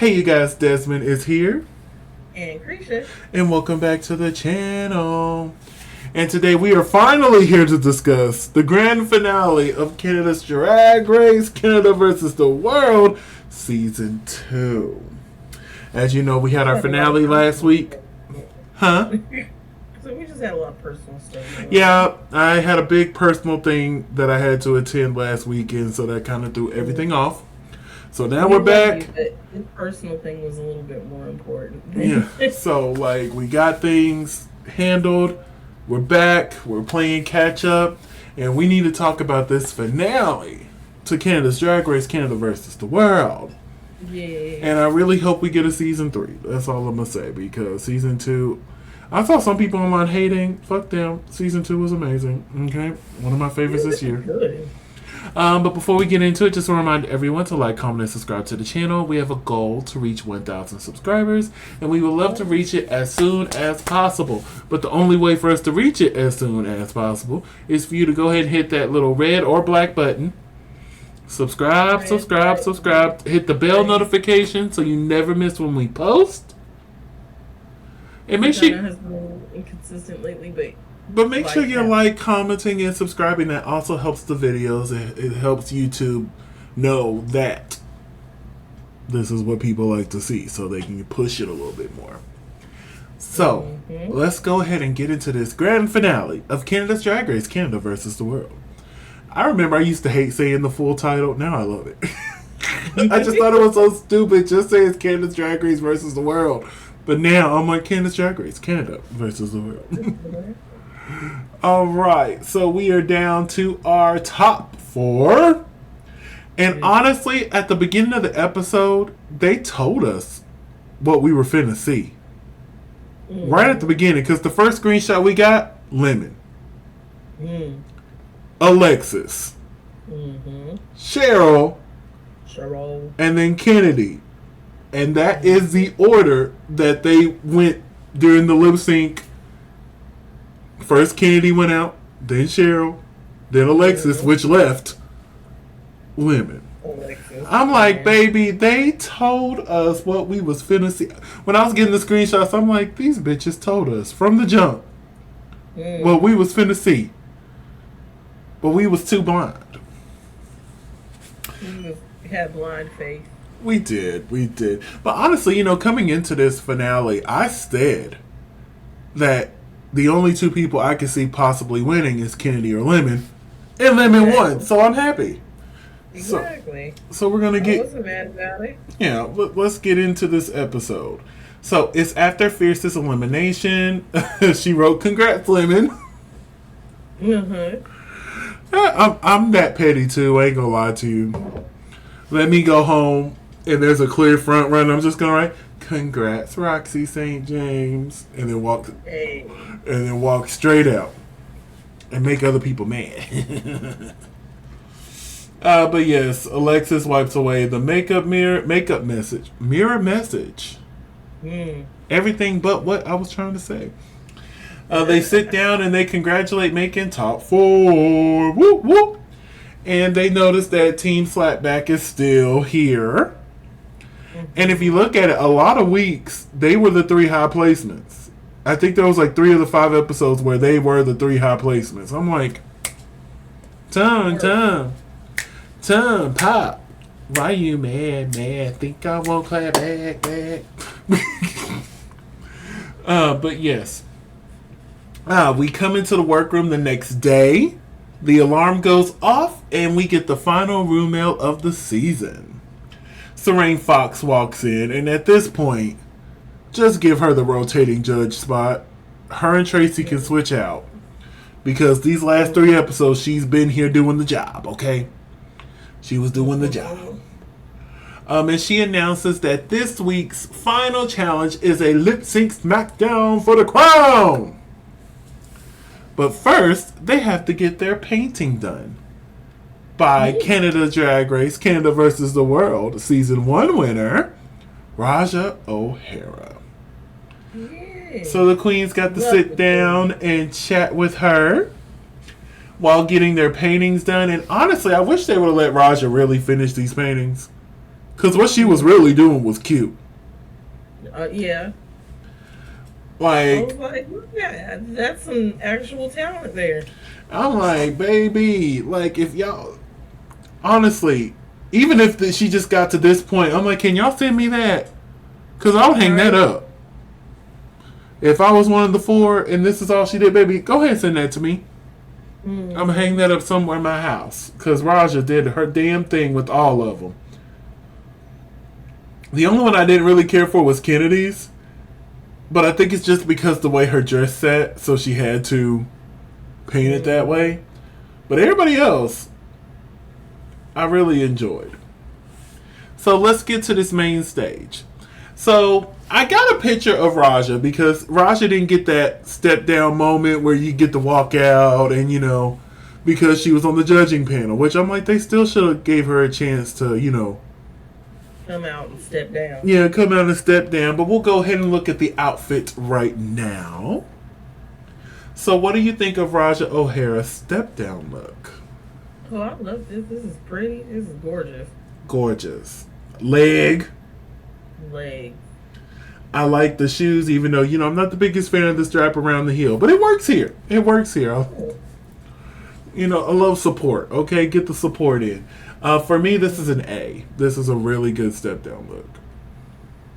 Hey you guys, Desmond is here. And Creature. And welcome back to the channel. And today we are finally here to discuss the grand finale of Canada's Drag Race, Canada versus the World, Season 2. As you know, we had our finale last week. Huh? So we just had a lot of personal stuff. Yeah, I had a big personal thing that I had to attend last weekend, so that kind of threw everything off. So now we're back. The personal thing was a little bit more important. Yeah. So we got things handled. We're back. We're playing catch up, and we need to talk about this finale to Canada's Drag Race, Canada versus the World. Yeah. And I really hope we get a season 3. That's all I'm gonna say, because season 2, I saw some people online hating. Fuck them. Season 2 was amazing. Okay, one of my favorites this year. Good. But before we get into it, just want to remind everyone to like, comment, and subscribe to the channel. We have a goal to reach 1,000 subscribers, and we would love to reach it as soon as possible. But the only way for us to reach it as soon as possible is for you to go ahead and hit that little red or black button. Subscribe. Hit the bell notification so you never miss when we post. And make sure has been inconsistent lately, but make sure you're commenting, and subscribing. That also helps the videos. It helps YouTube know that this is what people like to see, so they can push it a little bit more. So, let's go ahead and get into this grand finale of Canada's Drag Race, Canada versus the World. I remember I used to hate saying the full title. Now I love it. I just thought it was so stupid. Just say it's Canada's Drag Race versus the World. But now I'm like, Canada's Drag Race, Canada versus the World. Alright, so we are down to our top 4. And honestly, at the beginning of the episode, they told us what we were finna see. Right at the beginning, because the first screenshot we got, Lemon. Alexis. Cheryl. And then Kennedy. And that is the order that they went during the lip sync. First Kennedy went out, then Cheryl, then Alexis, which left Lemon. I'm like, baby, they told us what we was finna see. When I was getting the screenshots, I'm like, these bitches told us from the jump what we was finna see. But we was too blind. We had blind faith. We did. But honestly, coming into this finale, I said that the only 2 people I could see possibly winning is Kennedy or Lemon. And Lemon won, so I'm happy. Exactly. So we're going to get... I wasn't mad about it. Yeah, let's get into this episode. So it's after Fierce's elimination. She wrote, "Congrats, Lemon." I'm that petty too, I ain't gonna lie to you. Let me go home and there's a clear front runner. I'm just gonna write, "Congrats, Roxy St. James," and then walk straight out and make other people mad. But yes, Alexis wipes away the mirror message. Everything but what I was trying to say. They sit down and they congratulate making top 4. Whoop, whoop. And they notice that Team Flatback is still here. And if you look at it, a lot of weeks, they were the 3 high placements. I think there was 3 of the 5 episodes where they were the 3 high placements. I'm like, Tom, Pop. Why you mad? Think I won't clap back. But yes. We come into the workroom the next day. The alarm goes off, and we get the final room mail of the season. Serene Fox walks in, and at this point, just give her the rotating judge spot. Her and Tracy can switch out. Because these last 3 episodes, she's been here doing the job, okay? She was doing the job. And she announces that this week's final challenge is a lip sync smackdown for the crown. But first, they have to get their painting done by Canada Drag Race, Canada versus the World, Season 1 winner, Raja O'Hara. So the queens got to sit down and chat with her while getting their paintings done. And honestly, I wish they would have let Raja really finish these paintings. Because what she was really doing was cute. Yeah. I Like, was like, yeah, that's some actual talent there. I'm like, baby, like, if y'all, honestly, even if she just got to this point, I'm like, can y'all send me that? Because I'll hang that Right. up. If I was one of the four and this is all she did, baby, go ahead and send that to me. I'm going to hang that up somewhere in my house. Because Raja did her damn thing with all of them. The only one I didn't really care for was Kennedy's. But I think it's just because the way her dress sat, so she had to paint it that way. But everybody else, I really enjoyed. So let's get to this main stage. So I got a picture of Raja because Raja didn't get that step down moment where you get to walk out and, because she was on the judging panel, which I'm like, they still should have gave her a chance to, Come out and step down. yeah, come out and step down. But we'll go ahead and look at the outfit right now. So what do you think of Raja O'Hara's step down look? Oh, I love this. This is pretty. This is gorgeous. Gorgeous. Leg. Leg. I like the shoes, even though, I'm not the biggest fan of the strap around the heel. But it works here. It works here. I love support. Okay, get the support in. For me, this is an A. This is a really good step down look.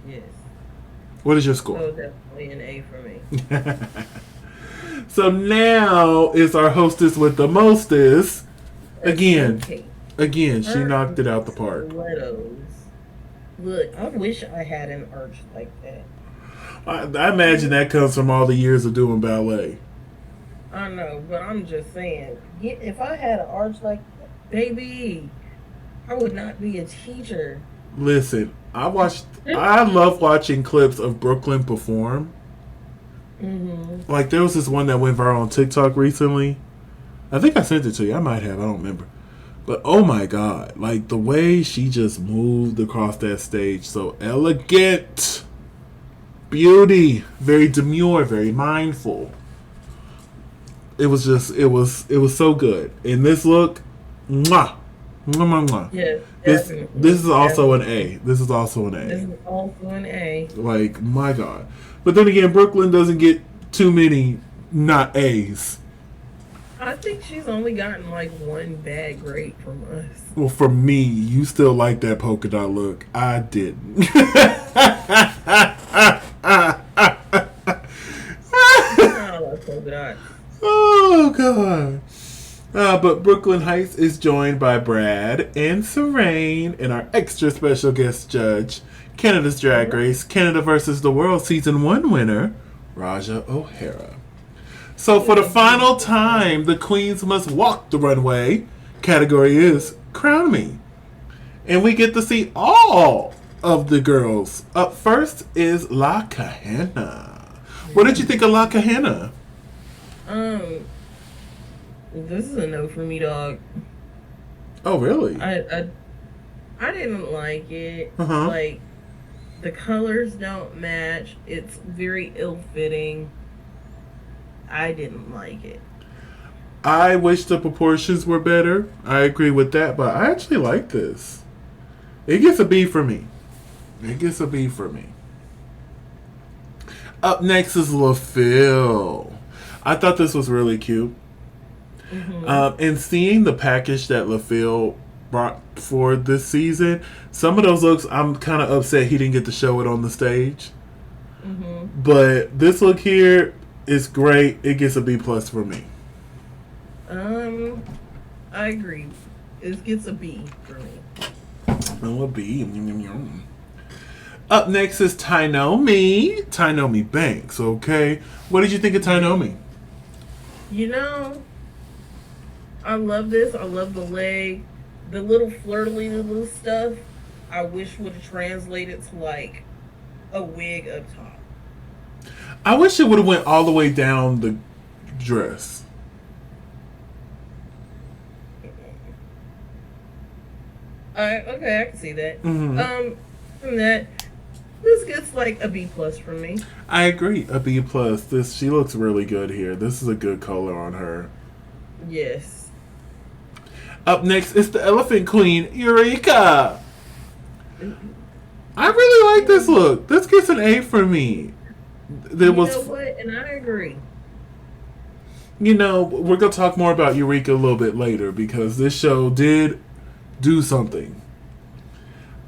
Yes. What is your score? Oh, definitely an A for me. So now is our hostess with the mostest. Again, she knocked it out the park. Stilettos. Look, I wish I had an arch like that. I imagine that comes from all the years of doing ballet. I know, but I'm just saying, if I had an arch like that, baby, I would not be a teacher. Listen, I love watching clips of Brooklyn perform. Mm-hmm. Like, there was this one that went viral on TikTok recently. I think I sent it to you. I might have. I don't remember. But, oh my God. Like, the way she just moved across that stage. So elegant. Beauty. Very demure. Very mindful. It was so good. In this look, mwah. Mwah, mwah, mwah. Yeah, this is also an A. This is also an A. This is also an A. Like, my God. But then again, Brooklyn doesn't get too many not A's. I think she's only gotten like one bad grade from us. Well, from me, you still like that polka dot look. I didn't. Oh, God. But Brooklyn Heights is joined by Brad and Serene and our extra special guest judge, Canada's Drag Race, Canada vs. the World Season 1 winner, Raja O'Hara. So for the final time, the queens must walk the runway. Category is Crown Me. And we get to see all of the girls. Up first is LaCresha. What did you think of LaCresha? This is a no for me, dog. Oh, really? I didn't like it. Uh-huh. Like, the colors don't match. It's very ill-fitting. I didn't like it. I wish the proportions were better. I agree with that, but I actually like this. It gets a B for me. It gets a B for me. Up next is LaPhil. I thought this was really cute. Mm-hmm. And seeing the package that LaPhil brought for this season, some of those looks, I'm kind of upset he didn't get to show it on the stage. Mm-hmm. But this look here is great. It gets a B plus for me. I agree. It gets a B for me. Oh, a B. Up next is Tynomi Banks, okay? What did you think of Tynomi? I love this. I love the leg. The little flirty little stuff, I wish would have translated to like a wig up top. I wish it would have went all the way down the dress. Okay, I can see that. Mm-hmm. From that, this gets like a B plus from me. I agree, a B plus. She looks really good here. This is a good color on her. Yes. Up next is the Elephant Queen, Eureka. I really like this look. This gets an A for me. There You was, know what? And I agree. we're gonna talk more about Eureka a little bit later because this show did do something.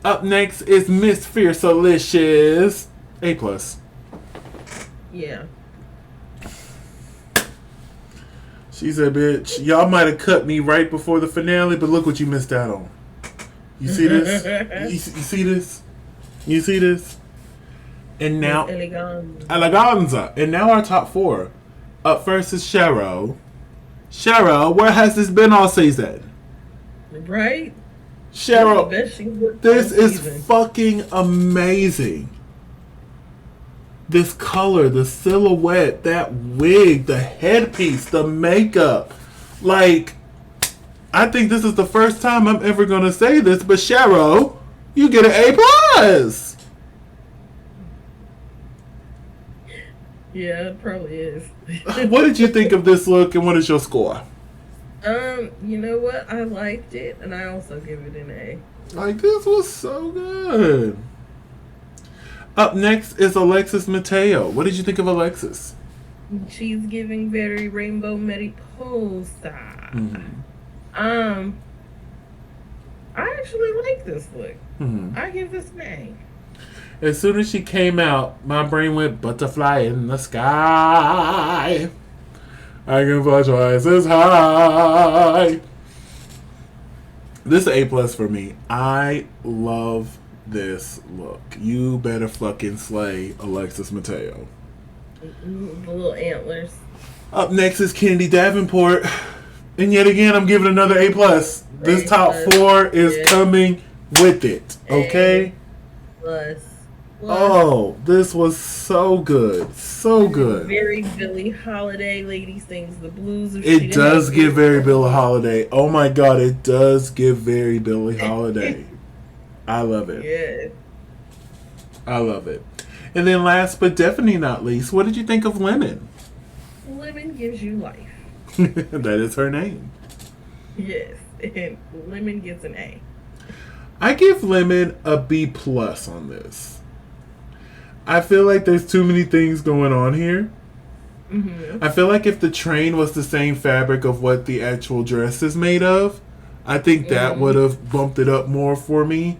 Up next is Miss Fiercealicious. A plus. Yeah. She said, "Bitch, y'all might have cut me right before the finale, but look what you missed out on. You see this? You see this? You see this? And now, Eleganza. And now our top four. Up first is Cheryl. Cheryl, where has this been all season? Right? Cheryl, this is season. fucking amazing. This color, the silhouette, that wig, the headpiece, the makeup. Like, I think this is the first time I'm ever going to say this, but Cheryl, you get an A+. Yeah, it probably is. What did you think of this look and what is your score? You know what? I liked it, and I also give it an A. Like, this was so good. Up next is Alexis Mateo. What did you think of Alexis? She's giving very Rainbow Mariposa. Mm-hmm. I actually like this look. Mm-hmm. I give this an A. As soon as she came out, my brain went butterfly in the sky. I can fly twice as high. This is A+ for me. I love this look. You better fucking slay, Alexis Mateo. The little antlers. Up next is Kennedy Davenport. And yet again, I'm giving another A+. This top four is coming with it. Okay? A+. Oh, this was so good. So good. Very Billie Holiday. Lady sings the blues. It does give very Billie Holiday. Oh my god, it does give very Billie Holiday. I love it. Yeah. I love it. And then last but definitely not least, what did you think of Lemon? Lemon gives you life. That is her name. Yes. And Lemon gets an A. I give Lemon a B+ on this. I feel like there's too many things going on here. Mm-hmm. I feel like if the train was the same fabric of what the actual dress is made of, I think that would have bumped it up more for me.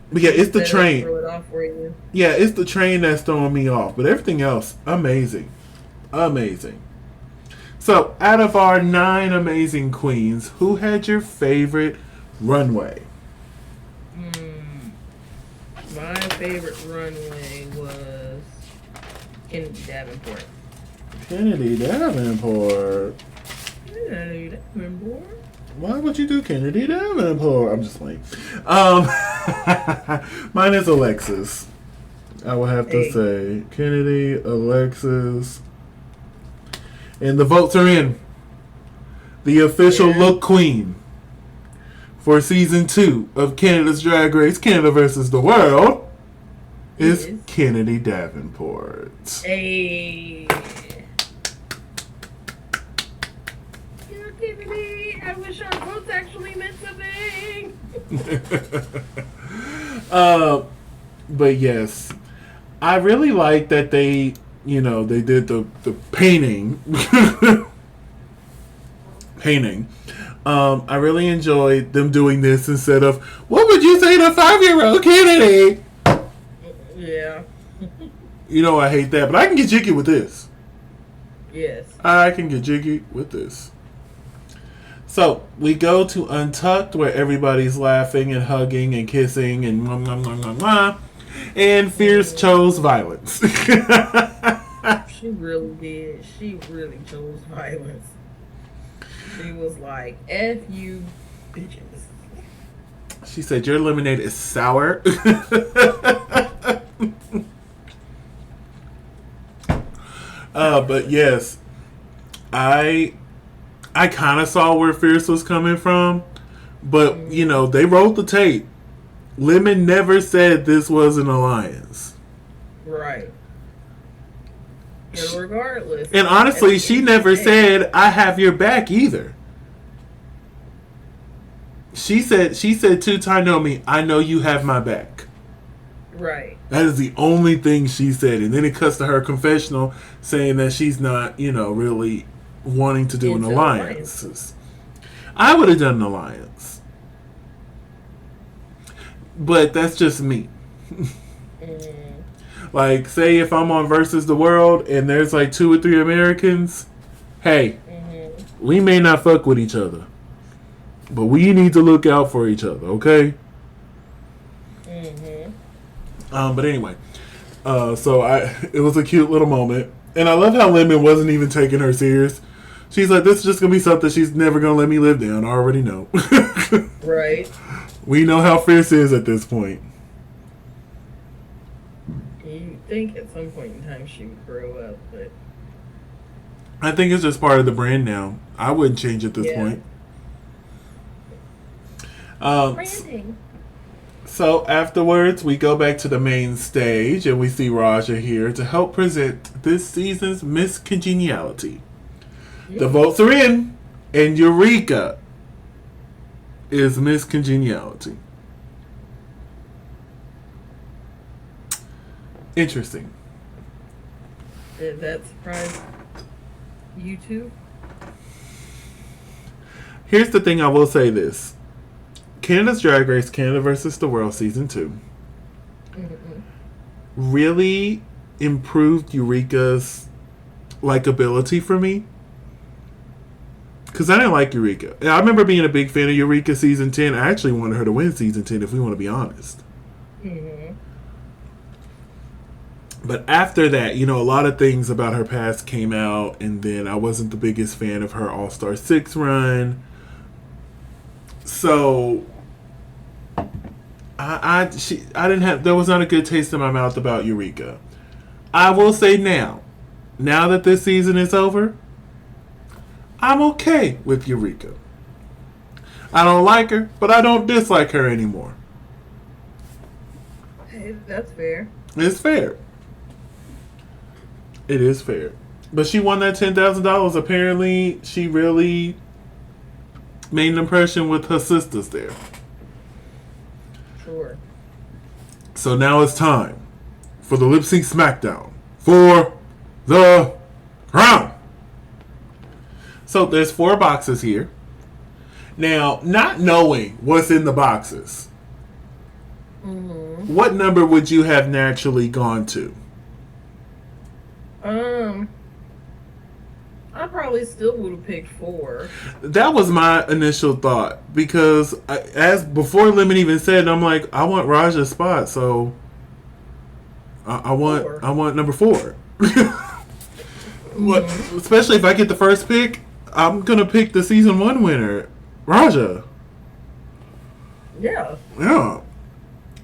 But yeah, it's the train. Throw it off for you. Yeah, it's the train that's throwing me off. But everything else, amazing. Amazing. So, out of our 9 amazing queens, who had your favorite runway? My favorite runway was Kennedy Davenport. Kennedy Davenport. Kennedy Davenport. Why would you do Kennedy Davenport? I'm just playing. Mine is Alexis. I will have to say Kennedy, Alexis. And the votes are in. The official look queen for season 2 of Canada's Drag Race, Canada versus the World, is Kennedy Davenport. Hey. Yeah, Kennedy. I wish our votes actually meant something. But yes, I really like that they did the painting. Painting. I really enjoyed them doing this instead of, what would you say to 5-year-old Kennedy? Yeah. I hate that, but I can get jiggy with this. Yes. I can get jiggy with this. So, we go to Untucked, where everybody's laughing and hugging and kissing and mwah, mwah, mwah, mwah, mwah. And Fierce chose violence. She really did. She really chose violence. She was like, F you bitches. She said, your lemonade is sour. But yes, I kind of saw where Fierce was coming from. But, they rolled the tape. Lemon never said this was an alliance. Right. And regardless. And honestly, she never said, I have your back either. She said to Tainomi, "I know you have my back." Right. That is the only thing she said, and then it cuts to her confessional saying that she's not, really wanting to do an alliance. I would have done an alliance, but that's just me. Like, say if I'm on Versus the World and there's like 2 or 3 Americans, hey, we may not fuck with each other, but we need to look out for each other, okay? But anyway, it was a cute little moment, and I love how Lemon wasn't even taking her serious. She's like, "This is just gonna be something she's never gonna let me live down. I already know." Right. We know how fierce is at this point. You think at some point in time she would grow up, but I think it's just part of the brand now. I wouldn't change at this point. Branding. So afterwards, we go back to the main stage, and we see Raja here to help present this season's Miss Congeniality. The votes are in, and Eureka is Miss Congeniality. Interesting. Did that surprise you too? Here's the thing, I will say this. Canada's Drag Race, Canada versus the World Season 2 really improved Eureka's likability for me. Because I didn't like Eureka. I remember being a big fan of Eureka Season 10. I actually wanted her to win Season 10, if we want to be honest. But after that, a lot of things about her past came out, and then I wasn't the biggest fan of her All-Star 6 run. So I didn't have, there was not a good taste in my mouth about Eureka. I will say now that this season is over, I'm okay with Eureka. I don't like her, but I don't dislike her anymore. Hey, that's fair. It's fair. It is fair. But she won that $10,000. Apparently, she really made an impression with her sisters there. Sure. So now it's time for the Lip Sync Smackdown for the crown. So there's 4 boxes here. Now, not knowing what's in the boxes, what number would you have naturally gone to? I probably still would have picked 4. That was my initial thought, because as before Lemon even said, I'm like, I want Raja's spot, so I want number 4. What, especially if I get the first pick, I'm gonna pick the season 1 winner, Raja. Yeah. Yeah.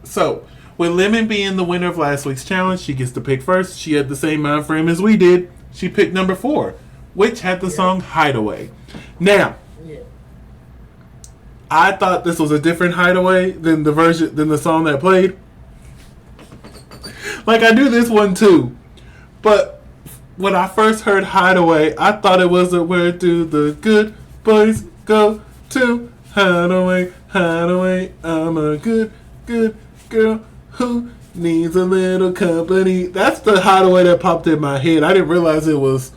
So, with Lemon being the winner of last week's challenge, she gets to pick first. She had the same mind frame as we did. She picked number 4, which had the song Hideaway. Now, I thought this was a different Hideaway than the song that played. Like, I knew this one too, but when I first heard Hideaway, I thought it was where do the good boys go to? Hideaway, hideaway, I'm a good girl who needs a little company. That's the Hideaway that popped in my head. I didn't realize it was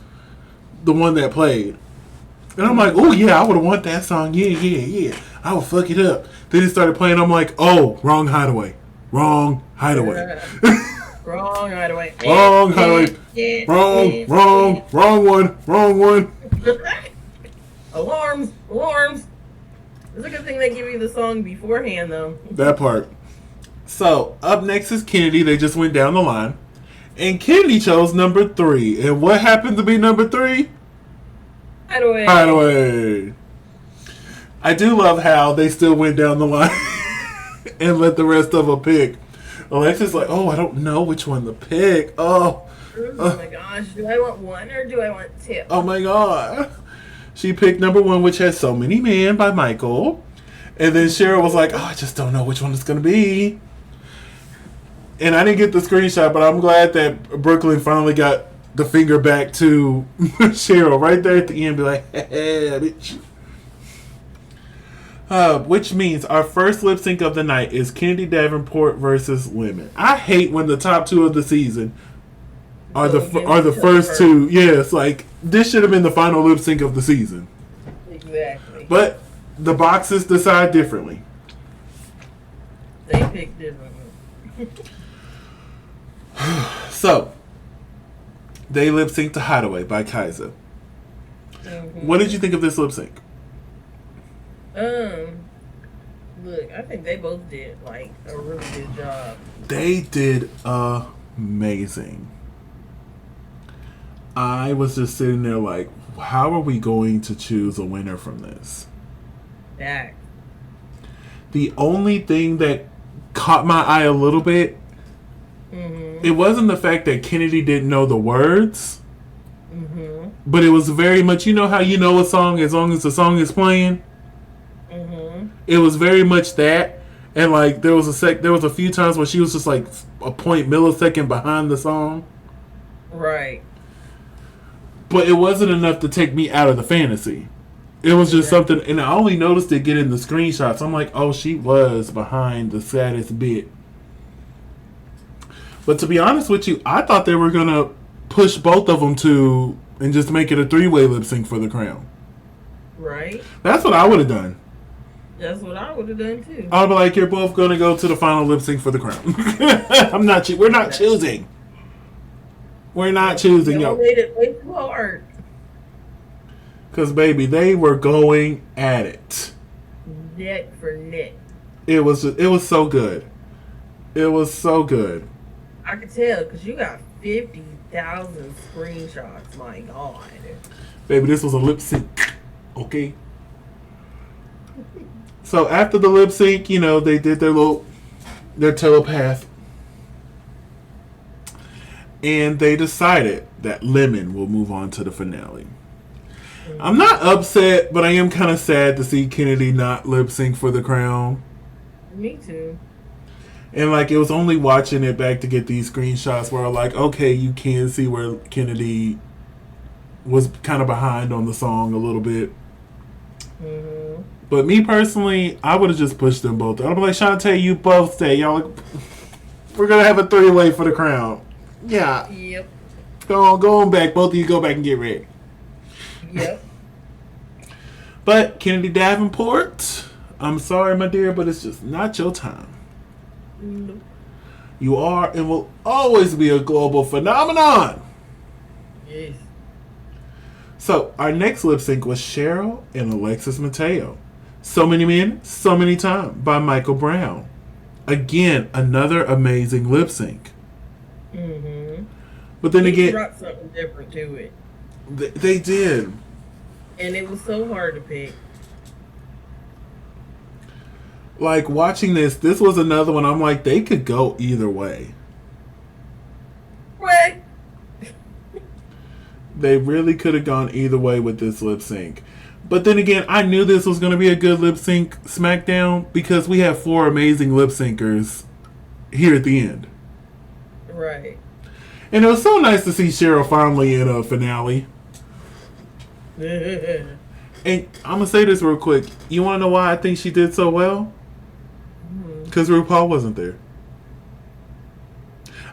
the one that played. And I'm like, oh yeah, I would have want that song. Yeah. I would fuck it up. Then it started playing. I'm like, oh, wrong Hideaway. Wrong Hideaway. Wrong Hideaway. Wrong Hideaway. Wrong one. Alarms. It's a good thing they give you the song beforehand, though. That part. So, up next is Kennedy. They just went down the line. And Kennedy chose number 3. And what happened to be number 3? Hideaway. I do love how they still went down the line and let the rest of them pick. Alexa's like, oh, I don't know which one to pick. Oh my gosh. Do I want 1 or do I want 2? Oh my god. She picked number 1, which has So Many Men by Michael. And then Cheryl was like, oh, I just don't know which one it's going to be. And I didn't get the screenshot, but I'm glad that Brooklyn finally got the finger back to Cheryl right there at the end. Be like, hey, bitch. Which means our first lip sync of the night is Kennedy Davenport versus Lemon. I hate when the top two of the season are the first two. Yes, like this should have been the final lip sync of the season. Exactly. But the boxes decide differently. They picked differently. So they lip synced to Hideaway by Kaiser. What did you think of this lip sync? Look, I think they both did like a really good job. They did amazing. I was just sitting there like, how are we going to choose a winner from this? Back. The only thing that caught my eye a little bit, it wasn't the fact that Kennedy didn't know the words, but it was very much, you know how you know a song as long as the song is playing? It was very much that. And like there was a few times where she was just like a point millisecond behind the song. Right. But it wasn't enough to take me out of the fantasy. It was just something, and I only noticed it getting the screenshots. I'm like, oh, she was behind the saddest bit. But to be honest with you, I thought they were going to push both of them to, and just make it a 3-way lip sync for the crown. Right. That's what I would have done. That's what I would have done too. I'd be like, you're both going to go to the final lip sync for the crown. We're not choosing. We're not choosing. Y'all made it way too hard. Because, baby, they were going at it. Neck for neck. It was so good. It was so good. I could tell because you got 50,000 screenshots. My God. Baby, this was a lip sync. Okay? So, after the lip sync, you know, they did their telepath. And they decided that Lemon will move on to the finale. I'm not upset, but I am kind of sad to see Kennedy not lip sync for the crown. Me too. And like it was only watching it back to get these screenshots where I'm like, okay, you can see where Kennedy was kind of behind on the song a little bit. But me personally, I would have just pushed them both. I'd be like, Shantae, you both stay. Y'all, we're gonna have a 3-way for the crown. Yeah. Yep. Go on back. Both of you go back and get ready. Yep. But Kennedy Davenport, I'm sorry, my dear, but it's just not your time. Nope. You are and will always be a global phenomenon. Yes. So our next lip sync was Cheryl and Alexis Mateo. So Many Men, So Many Times by Michael Brown. Again, another amazing lip sync. But then again, brought something different to it. They did. And it was so hard to pick. Like, watching this was another one. I'm like, they could go either way. What? They really could have gone either way with this lip sync. But then again, I knew this was going to be a good lip sync SmackDown because we have 4 amazing lip syncers here at the end. Right. And it was so nice to see Cheryl finally in a finale. And I'm going to say this real quick. You want to know why I think she did so well? Because RuPaul wasn't there.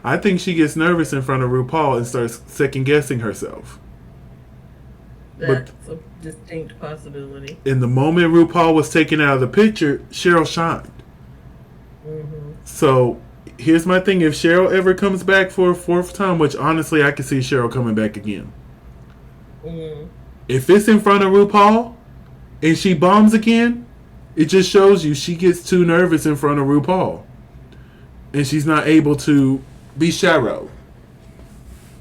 I think she gets nervous in front of RuPaul and starts second-guessing herself. That's a distinct possibility. In the moment RuPaul was taken out of the picture, Cheryl shined. So, here's my thing. If Cheryl ever comes back for a 4th time, which honestly I can see Cheryl coming back again. If it's in front of RuPaul and she bombs again, it just shows you she gets too nervous in front of RuPaul. And she's not able to be Cheryl.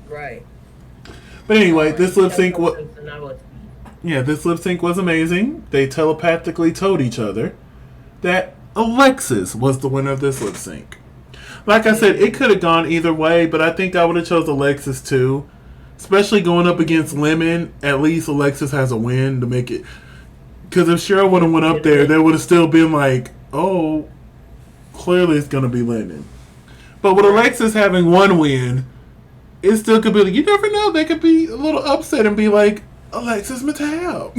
Right. But anyway, this lip sync was... Yeah, this lip sync was amazing. They telepathically told each other that Alexis was the winner of this lip sync. Like I said, it could have gone either way, but I think I would have chose Alexis too. Especially going up against Lemon, at least Alexis has a win to make it. Because if Cheryl would have went up there, they would have still been like, oh, clearly it's going to be Lemon. But with Alexis having 1 win, it still could be, you never know, they could be a little upset and be like, Alexis Mateo.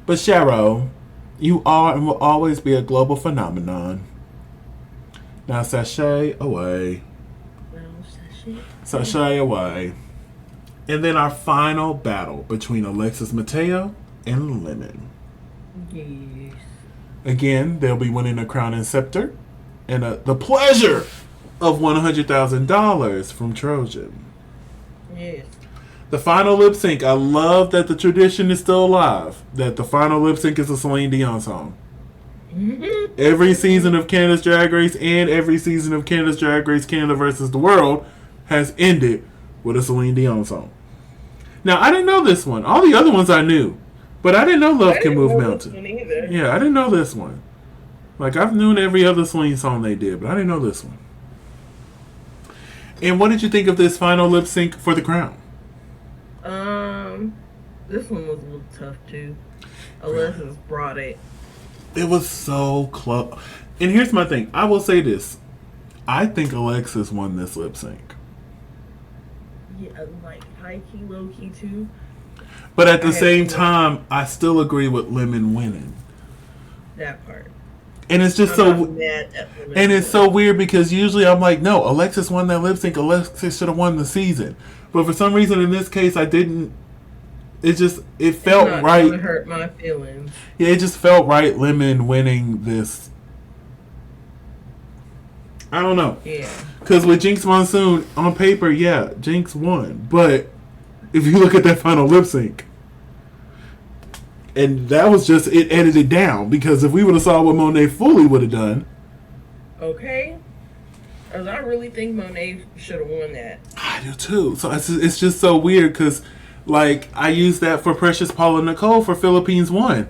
But Cheryl, you are and will always be a global phenomenon. Now sashay away. Sashay away. And then our final battle between Alexis Mateo and Lemon. Yes. Again, they'll be winning a crown and scepter and the pleasure of $100,000 from Trojan. Yes. The final lip sync. I love that the tradition is still alive. That the final lip sync is a Celine Dion song. Mm-hmm. Every season of Canada's Drag Race and every season of Canada's Drag Race Canada versus the World has ended with a Celine Dion song. Now, I didn't know this one. All the other ones I knew. But I didn't know Love Can Move Mountain. Yeah, I didn't know this one. Like, I've known every other Celine song they did, but I didn't know this one. And what did you think of this final lip sync for the crown? This one was a little tough too. Alexis brought it. It was so close. And here's my thing. I will say this. I think Alexis won this lip sync. Yeah, like high key, low key too. But at the same time, I still agree with Lemon winning. That part. And it's just and it's so weird because usually I'm like, no, Alexis won that lip sync. Alexis should have won the season. But for some reason in this case, I didn't. It felt right. It hurt my feelings. Yeah, it just felt right. Lemon winning this. I don't know. Yeah. Because with Jinx Monsoon on paper, yeah, Jinx won. But if you look at that final lip sync, and that was just it edited down because if we would have saw what Monet Fully would have done. Okay. Because I really think Monet should have won that. I do too. So it's just so weird because, like, I used that for Precious Paula Nicole for Philippines 1.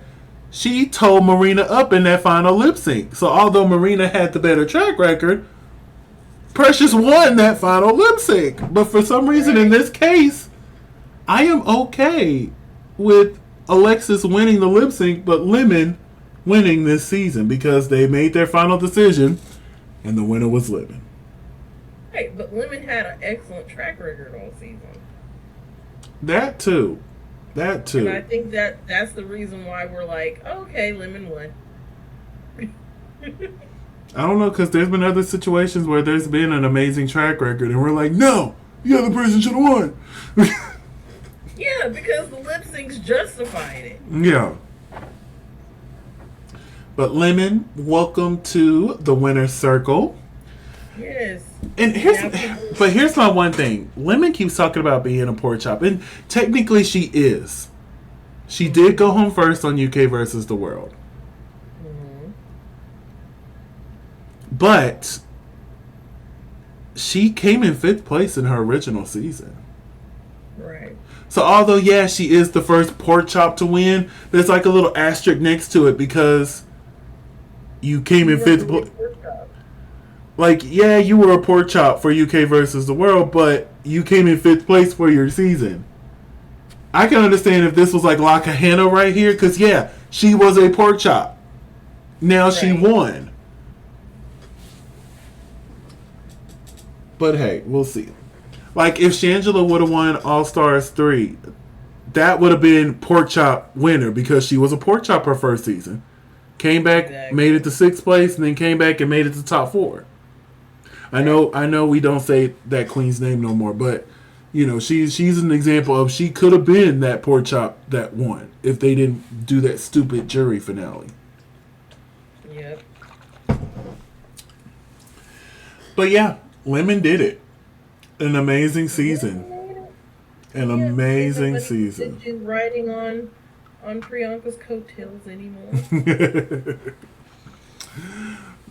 She told Marina up in that final lip sync. So although Marina had the better track record, Precious won that final lip sync. But for some reason in this case, I am okay with Alexis winning the lip sync, but Lemon winning this season because they made their final decision and the winner was Lemon. Hey, but Lemon had an excellent track record all season. That too. And I think that's the reason why we're like, okay, Lemon won. I don't know, because there's been other situations where there's been an amazing track record and we're like, no, the other person should have won. Yeah, because the lip syncs justified it. Yeah. But Lemon, welcome to the winner's circle. Yes. And here's my one thing. Lemon keeps talking about being a pork chop, and technically she is. She did go home first on UK versus the World. Mm-hmm. But she came in 5th place in her original season. Right. So although, yeah, she is the first pork chop to win, there's like a little asterisk next to it because you came in 5th place. Like, yeah, you were a pork chop for UK versus the World, but you came in 5th place for your season. I can understand if this was like La Kahana right here, because, yeah, she was a pork chop. Now she won. But hey, we'll see. Like, if Shangela would have won All Stars 3, that would have been pork chop winner because she was a pork chop her first season. Came back, made it to 6th place, and then came back and made it to top 4. I know we don't say that queen's name no more, but you know, she's an example of she could have been that pork chop that won if they didn't do that stupid jury finale. Yep. But yeah, Lemon did it. An amazing season. An amazing season. She's riding on Priyanka's coattails anymore.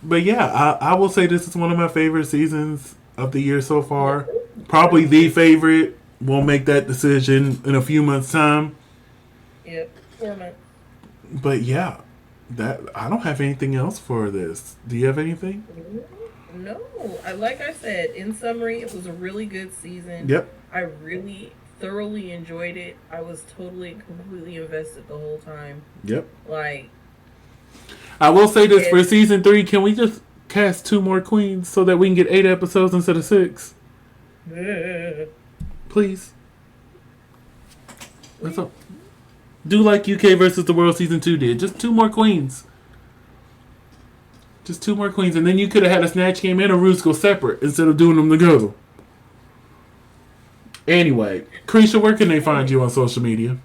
But yeah, I will say this is one of my favorite seasons of the year so far. Probably the favorite. We'll make that decision in a few months' time. Yep, 4 months. But yeah, I don't have anything else for this. Do you have anything? No. Like I said, in summary, it was a really good season. Yep. I really thoroughly enjoyed it. I was totally and completely invested the whole time. Yep. Like, I will say this for season 3, can we just cast 2 more queens so that we can get 8 episodes instead of 6? Please. That's all. Do like UK versus the World Season 2 did. Just 2 more queens. Just 2 more queens. And then you could have had a Snatch Game and a Ruse go separate instead of doing them together. Anyway, Creasha, where can they find you on social media?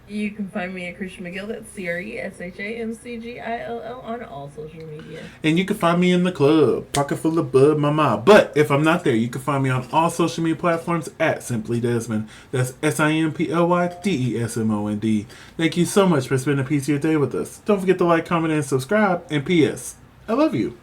You can find me at Creasha McGill. That's CRESHAMCGILL on all social media. And you can find me in the club, pocket full of bud, mama. But if I'm not there, you can find me on all social media platforms at Simply Desmond. That's SIMPLYDESMOND. Thank you so much for spending a piece of your day with us. Don't forget to like, comment, and subscribe. And P.S. I love you.